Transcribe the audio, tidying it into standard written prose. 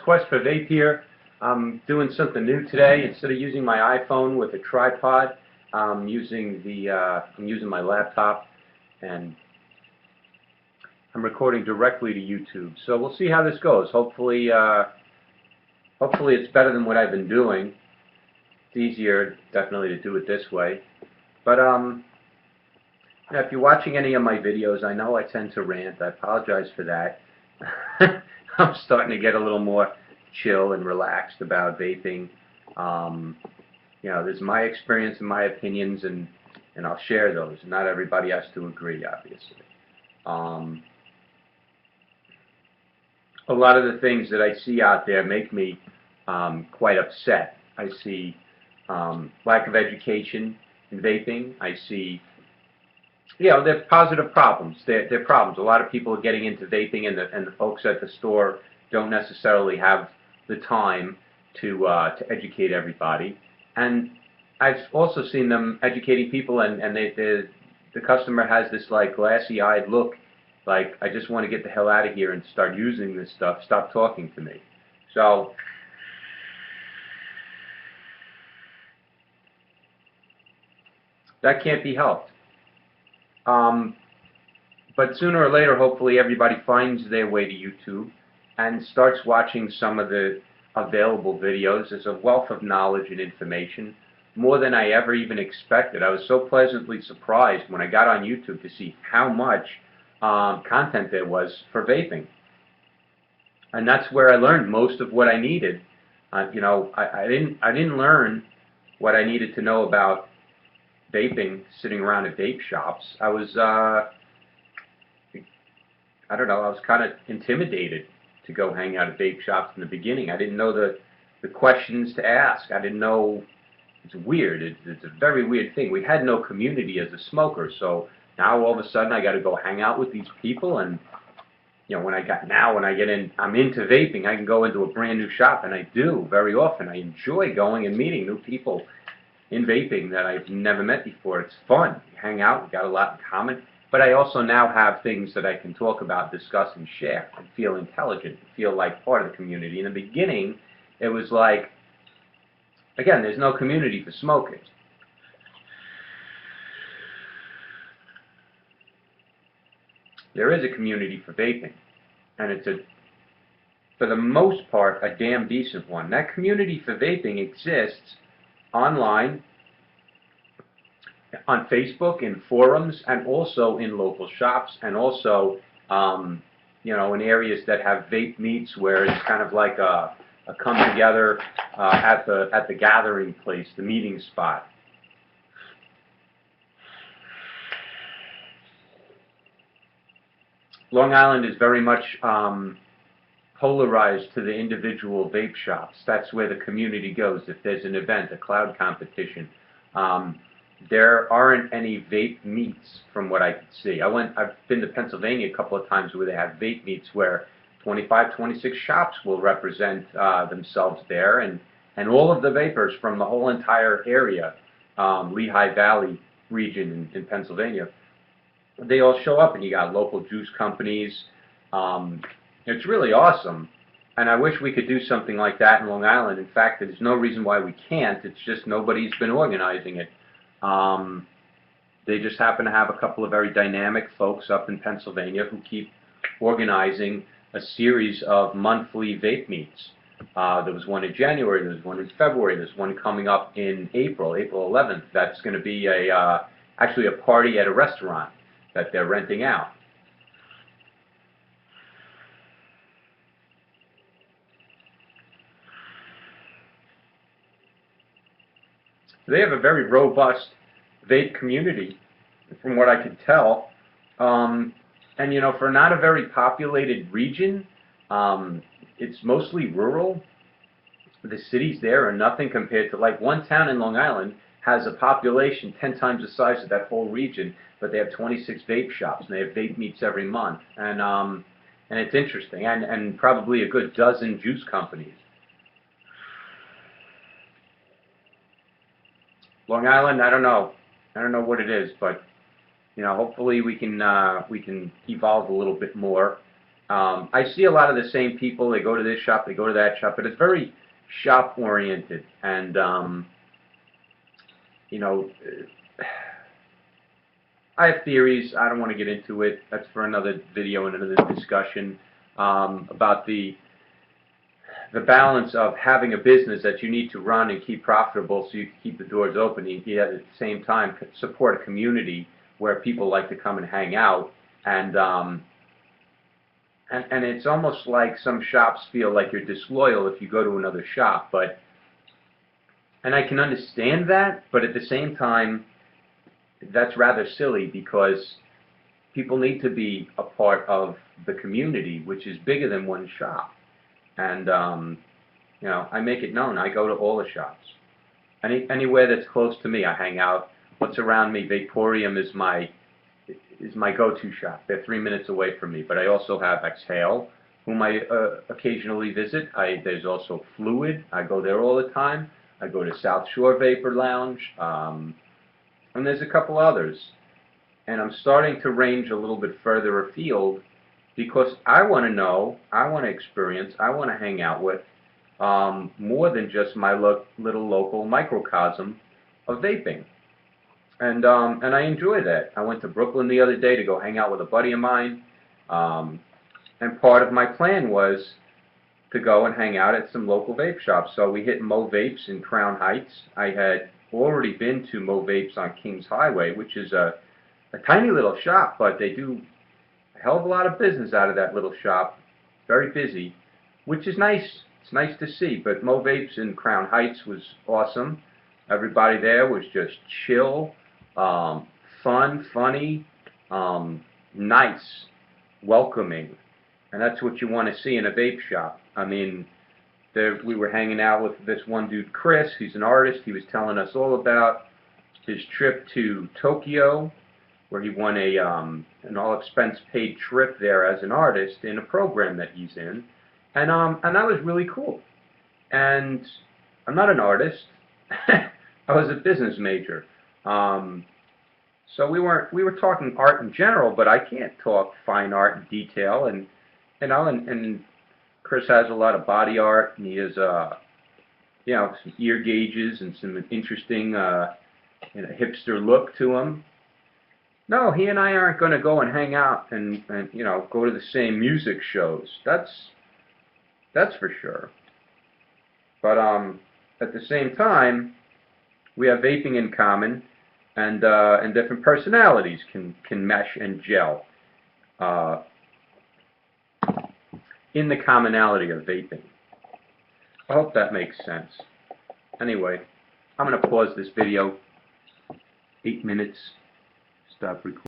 Quest for Vape here. I'm doing something new today. Instead of using my iPhone with a tripod, I'm using my laptop, and I'm recording directly to YouTube. So we'll see how this goes. Hopefully it's better than what I've been doing. It's easier, definitely, to do it this way. But if you're watching any of my videos, I know I tend to rant. I apologize for that. I'm starting to get a little more chill and relaxed about vaping. There's my experience and my opinions, and I'll share those. Not everybody has to agree, obviously. A lot of the things that I see out there make me quite upset. I see lack of education in vaping. I see, they're positive problems. They're problems. A lot of people are getting into vaping, and the folks at the store don't necessarily have the time to educate everybody. And I've also seen them educating people, and the customer has this like glassy-eyed look, like, I just want to get the hell out of here and start using this stuff. Stop talking to me. So that can't be helped. But sooner or later, hopefully, everybody finds their way to YouTube and starts watching some of the available videos. There's a wealth of knowledge and information, more than I ever even expected. I was so pleasantly surprised when I got on YouTube to see how much content there was for vaping. And that's where I learned most of what I needed. I didn't learn what I needed to know about vaping sitting around at vape shops. I was I was kind of intimidated to go hang out at vape shops in the beginning. I didn't know the questions to ask. I didn't know. It's weird. It's a very weird thing. We had no community as a smoker, so now all of a sudden I got to go hang out with these people. And when I get in, I'm into vaping. I can go into a brand new shop, and I do very often. I enjoy going and meeting new people in vaping that I've never met before. It's fun. You hang out. We got a lot in common. But I also now have things that I can talk about, discuss, and share, and feel intelligent, feel like part of the community. In the beginning, it was like, again, there's no community for smoking. There is a community for vaping, and it's for the most part, a damn decent one. That community for vaping exists online, on Facebook, in forums, and also in local shops, and also in areas that have vape meets where it's kind of like a come together at the gathering place, the meeting spot. Long Island is very much polarized to the individual vape shops. That's where the community goes. If there's an event, a cloud competition, there aren't any vape meets from what I could see. I've been to Pennsylvania a couple of times where they have vape meets where 25, 26 shops will represent themselves there, and all of the vapors from the whole entire area, Lehigh Valley region in Pennsylvania, they all show up, and you got local juice companies. It's really awesome, and I wish we could do something like that in Long Island. In fact, there's no reason why we can't. It's just nobody's been organizing it. They just happen to have a couple of very dynamic folks up in Pennsylvania who keep organizing a series of monthly vape meets. There was one in January, there was one in February, there's one coming up in April 11th. That's going to be actually a party at a restaurant that they're renting out. They have a very robust vape community, from what I could tell. And for not a very populated region, it's mostly rural. The cities there are nothing compared to, like, one town in Long Island has a population 10 times the size of that whole region, but they have 26 vape shops, and they have vape meets every month. And it's interesting, and probably a good dozen juice companies. Long Island, I don't know what it is, but hopefully we can evolve a little bit more. I see a lot of the same people. They go to this shop, they go to that shop, but it's very shop oriented. And you know, I have theories. I don't want to get into it. That's for another video and another discussion about the balance of having a business that you need to run and keep profitable so you can keep the doors open. You at the same time support a community where people like to come and hang out. And it's almost like some shops feel like you're disloyal if you go to another shop. And I can understand that, but at the same time, that's rather silly because people need to be a part of the community, which is bigger than one shop. And you know, I make it known. I go to all the shops. Anywhere that's close to me, I hang out. What's around me? Vaporium is my go-to shop. They're 3 minutes away from me. But I also have Exhale, whom I occasionally visit. There's also Fluid. I go there all the time. I go to South Shore Vapor Lounge. And there's a couple others. And I'm starting to range a little bit further afield because I want to know, I want to experience, I want to hang out with more than just my little local microcosm of vaping. And I enjoy that. I went to Brooklyn the other day to go hang out with a buddy of mine. And part of my plan was to go and hang out at some local vape shops. So we hit Mo Vapes in Crown Heights. I had already been to Mo Vapes on Kings Highway, which is a tiny little shop, but they do a hell of a lot of business out of that little shop. Very busy, which is nice. It's nice to see. But Mo Vapes in Crown Heights was awesome. Everybody there was just chill, fun, funny, nice, welcoming. And that's what you want to see in a vape shop. I mean, we were hanging out with this one dude, Chris. He's an artist. He was telling us all about his trip to Tokyo, where he won an all-expense-paid trip there as an artist in a program that he's in. And that was really cool. And I'm not an artist. I was a business major. So we were talking art in general, but I can't talk fine art in detail. And you know, and Chris has a lot of body art, and he has you know, some ear gauges and some interesting you know, hipster look to him. No, he and I aren't going to go and hang out and you know, go to the same music shows. That's for sure. But at the same time, we have vaping in common, and different personalities can mesh and gel in the commonality of vaping. I hope that makes sense. Anyway, I'm going to pause this video. 8 minutes. Stop recording.